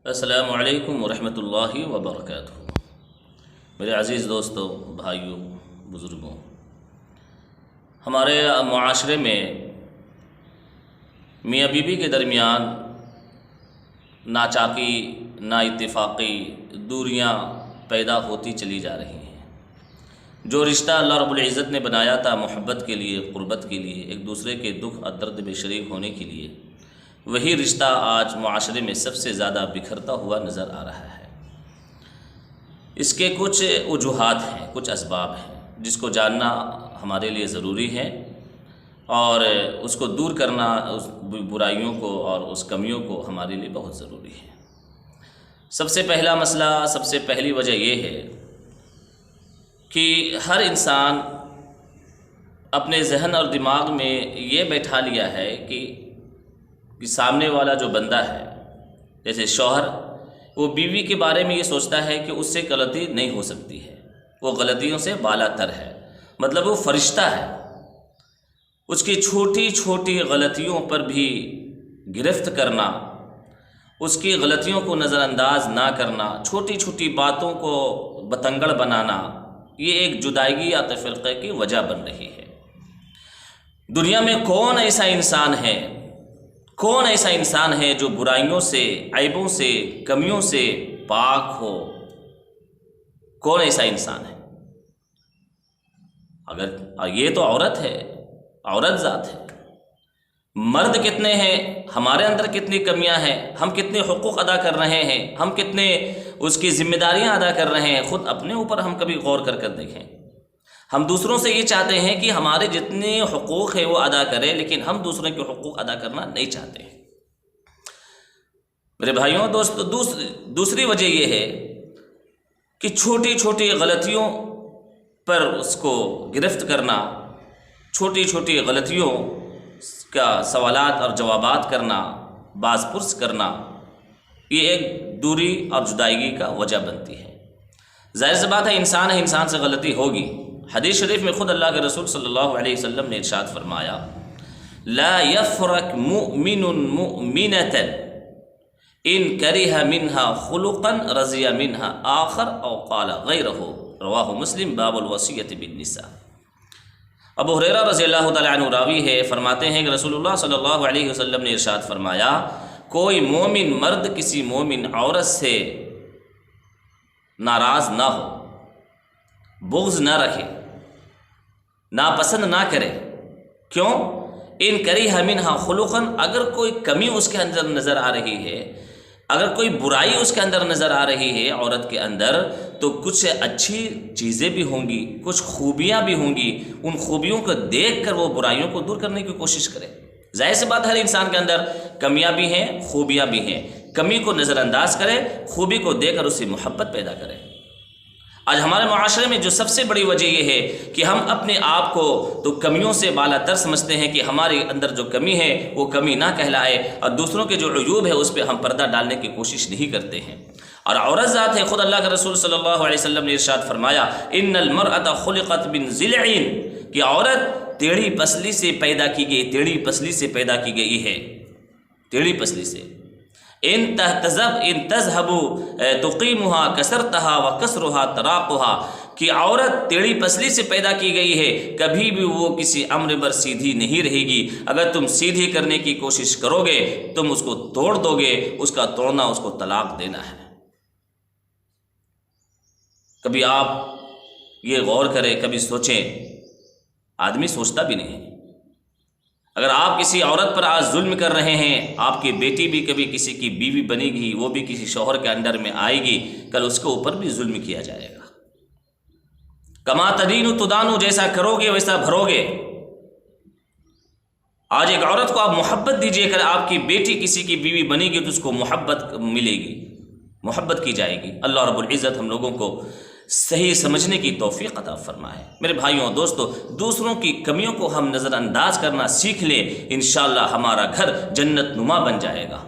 السلام علیکم ورحمۃ اللہ وبرکاتہ۔ میرے عزیز دوستوں، بھائیوں، بزرگوں، ہمارے معاشرے میں میاں بیوی کے درمیان ناچاکی، نا اتفاقی، دوریاں پیدا ہوتی چلی جا رہی ہیں۔ جو رشتہ اللہ رب العزت نے بنایا تھا محبت کے لیے، قربت کے لیے، ایک دوسرے کے دکھ اور درد میں شریک ہونے کے لیے، وہی رشتہ آج معاشرے میں سب سے زیادہ بکھرتا ہوا نظر آ رہا ہے۔ اس کے کچھ وجوہات ہیں، کچھ اسباب ہیں جس کو جاننا ہمارے لیے ضروری ہے، اور اس کو دور کرنا، اس برائیوں کو اور اس کمیوں کو ہمارے لیے بہت ضروری ہے۔ سب سے پہلا مسئلہ، سب سے پہلی وجہ یہ ہے کہ ہر انسان اپنے ذہن اور دماغ میں یہ بیٹھا لیا ہے کہ سامنے والا جو بندہ ہے، جیسے شوہر، وہ بیوی کے بارے میں یہ سوچتا ہے کہ اس سے غلطی نہیں ہو سکتی ہے، وہ غلطیوں سے بالا تر ہے، مطلب وہ فرشتہ ہے۔ اس کی چھوٹی چھوٹی غلطیوں پر بھی گرفت کرنا، اس کی غلطیوں کو نظر انداز نہ کرنا، چھوٹی چھوٹی باتوں کو بتنگڑ بنانا، یہ ایک جدائیگی یا تفرقے کی وجہ بن رہی ہے۔ دنیا میں کون ایسا انسان ہے جو برائیوں سے، عیبوں سے، کمیوں سے پاک ہو؟ کون ایسا انسان ہے؟ اگر یہ تو عورت ہے، عورت ذات ہے۔ مرد کتنے ہیں، ہمارے اندر کتنی کمیاں ہیں، ہم کتنے حقوق ادا کر رہے ہیں، ہم کتنے اس کی ذمہ داریاں ادا کر رہے ہیں، خود اپنے اوپر ہم کبھی غور کر دیکھیں۔ ہم دوسروں سے یہ چاہتے ہیں کہ ہمارے جتنے حقوق ہیں وہ ادا کریں، لیکن ہم دوسروں کے حقوق ادا کرنا نہیں چاہتے ہیں۔ میرے بھائیوں، دوستو، دوسری وجہ یہ ہے کہ چھوٹی چھوٹی غلطیوں پر اس کو گرفت کرنا، چھوٹی چھوٹی غلطیوں کا سوالات اور جوابات کرنا، باز پرس کرنا، یہ ایک دوری اور جدائیگی کا وجہ بنتی ہے۔ ظاہر سی بات ہے، انسان سے غلطی ہوگی۔ حدیث شریف میں خود اللہ کے رسول صلی اللہ علیہ وسلم نے ارشاد فرمایا، لا يفرق مؤمن مؤمنة ان کرہ منہا خلقا رضی منہا آخر او قال غیرہ، رواہ مسلم، باب الوصیۃ بالنساء۔ ابو ہریرہ رضی اللہ تعالیٰ عنہ راوی ہے، فرماتے ہیں کہ رسول اللہ صلی اللہ علیہ وسلم نے ارشاد فرمایا، کوئی مومن مرد کسی مومن عورت سے ناراض نہ ہو، بغض نہ رکھے، ناپسند نہ کرے۔ کیوں؟ ان کریہ منہا خلقا، اگر کوئی کمی اس کے اندر نظر آ رہی ہے، اگر کوئی برائی اس کے اندر نظر آ رہی ہے عورت کے اندر، تو کچھ اچھی چیزیں بھی ہوں گی، کچھ خوبیاں بھی ہوں گی، ان خوبیوں کو دیکھ کر وہ برائیوں کو دور کرنے کی کوشش کرے۔ ظاہر سی بات، ہر انسان کے اندر کمیاں بھی ہیں، خوبیاں بھی ہیں۔ کمی کو نظر انداز کرے، خوبی کو دیکھ کر اس سے محبت پیدا کرے۔ آج ہمارے معاشرے میں جو سب سے بڑی وجہ یہ ہے کہ ہم اپنے آپ کو تو کمیوں سے بالا تر سمجھتے ہیں کہ ہمارے اندر جو کمی ہے وہ کمی نہ کہلائے، اور دوسروں کے جو عیوب ہے اس پہ ہم پردہ ڈالنے کی کوشش نہیں کرتے ہیں۔ اور عورت ذات ہے، خود اللہ کے رسول صلی اللہ علیہ وسلم نے ارشاد فرمایا، ان المرأة خلقت من ضلع، کہ عورت ٹیڑھی پسلی سے پیدا کی گئی، ٹیڑھی پسلی سے پیدا کی گئی ہے، ٹیڑھی پسلی سے۔ ان تذهب تقیمها کسرتها وکسرها طراقها، کہ عورت ٹیڑھی پسلی سے پیدا کی گئی ہے، کبھی بھی وہ کسی امر پر سیدھی نہیں رہے گی۔ اگر تم سیدھی کرنے کی کوشش کرو گے، تم اس کو توڑ دو گے، اس کا توڑنا اس کو طلاق دینا ہے۔ کبھی آپ یہ غور کریں، کبھی سوچیں، آدمی سوچتا بھی نہیں ہے۔ اگر آپ کسی عورت پر آج ظلم کر رہے ہیں، آپ کی بیٹی بھی کبھی کسی کی بیوی بنے گی، وہ بھی کسی شوہر کے انڈر میں آئے گی، کل اس کے اوپر بھی ظلم کیا جائے گا۔ کما تدین تدان، جیسا کرو گے ویسا بھرو گے۔ آج ایک عورت کو آپ محبت دیجیے، کل آپ کی بیٹی کسی کی بیوی بنے گی تو اس کو محبت ملے گی، محبت کی جائے گی۔ اللہ رب العزت ہم لوگوں کو صحیح سمجھنے کی توفیق عطا فرمائے۔ میرے بھائیوں اور دوستو، دوسروں کی کمیوں کو ہم نظر انداز کرنا سیکھ لیں، انشاءاللہ ہمارا گھر جنت نما بن جائے گا۔